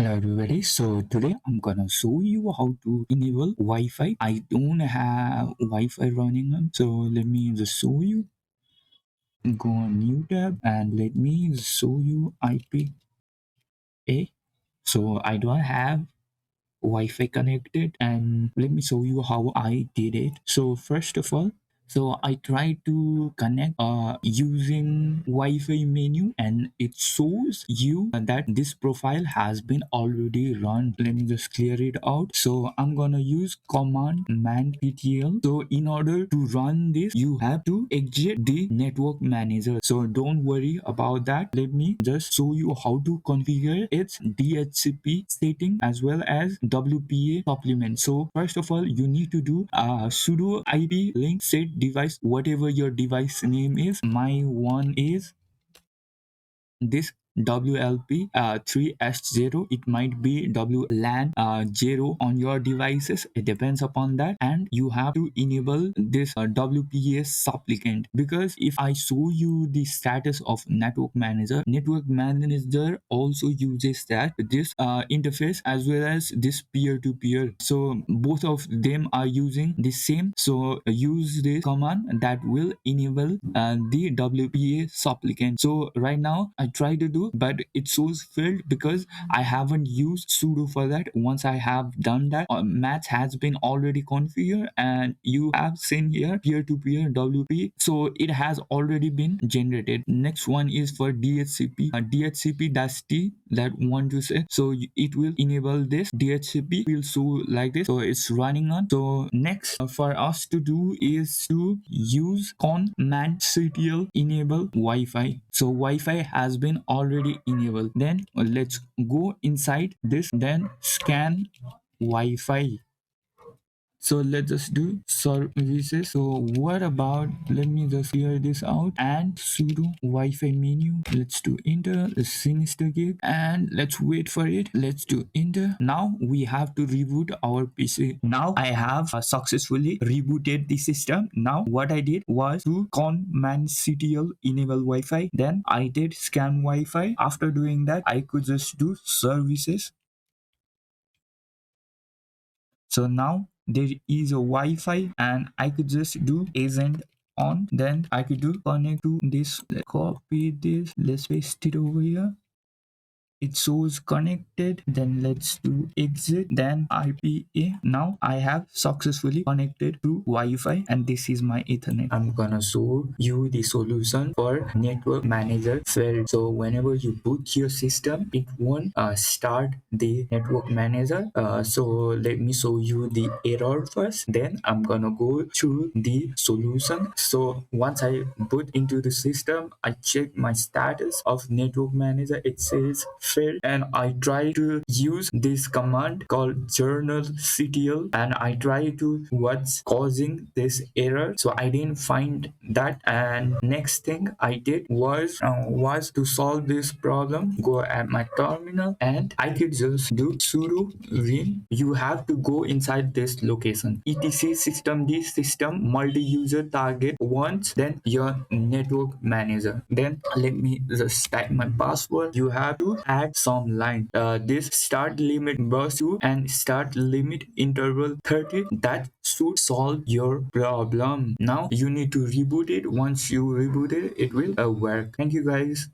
Hello everybody. So today I'm gonna show you how to enable Wi-Fi. I don't have Wi-Fi running on, so let me just show you. Go on new tab and let me just show you IPA. So I don't have Wi-Fi connected, and let me show you how I did it. So first of all, I try to connect using Wi-Fi menu, and it shows you that this profile has been already run. Let me just clear it out. So I'm gonna use command man ptl. So in order to run this, you have to exit the network manager. So don't worry about that. Let me just show you how to configure its DHCP setting as well as WPA supplement. So first of all, you need to do sudo IP link set device, whatever your device name is. My one is this WLP 3S0. It might be WLAN 0 on your devices. It depends upon that, and you have to enable this WPA supplicant, because if I show you the status of network manager also uses this interface as well as this peer-to-peer. So both of them are using the same. So use this command that will enable the WPA supplicant. So right now I try to do, but it shows failed because I haven't used sudo for that. Once I have done that, match has been already configured, and you have seen here peer-to-peer WP, so it has already been generated. Next one is for DHCP, DHCP-T that want to say. So it will enable this. DHCP will show like this, so it's running on. So next for us to do is to use command-ctl enable Wi-Fi. So Wi-Fi has been already enabled. Then let's go inside this, then scan Wi-Fi. So let's just do services. So what about, let me just clear this out, and sudo Wi-Fi menu. Let's do enter the sinister gig, and let's wait for it. Let's do enter. Now we have to reboot our PC. Now I have successfully rebooted the system. Now what I did was to command ctl enable Wi-Fi. Then I did scan Wi-Fi. After doing that, I could just do services. So now there is a Wi-Fi, and I could just do agent on. Then I could do connect to this. Let's copy this. Let's paste it over here. It shows connected. Then let's do exit, then IPA. Now I have successfully connected to Wi-Fi, and this is my Ethernet. I'm gonna show you the solution for network manager failed. So whenever you boot your system, it won't start the network manager. So let me show you the error first, then I'm gonna go through the solution. So once I boot into the system, I check my status of network manager. It says failed, and I try to use this command called journal.ctl, and I try to what's causing this error. So I didn't find that, and next thing I did was to solve this problem, go at my terminal, and I could just do sudo win. You have to go inside this location, etc systemd system multi-user target once, then your network manager. Then let me just type my password. You have to add some line, this start limit burst 2 and start limit interval 30. That should solve your problem. Now you need to reboot it. Once you reboot it, it will work. Thank you guys.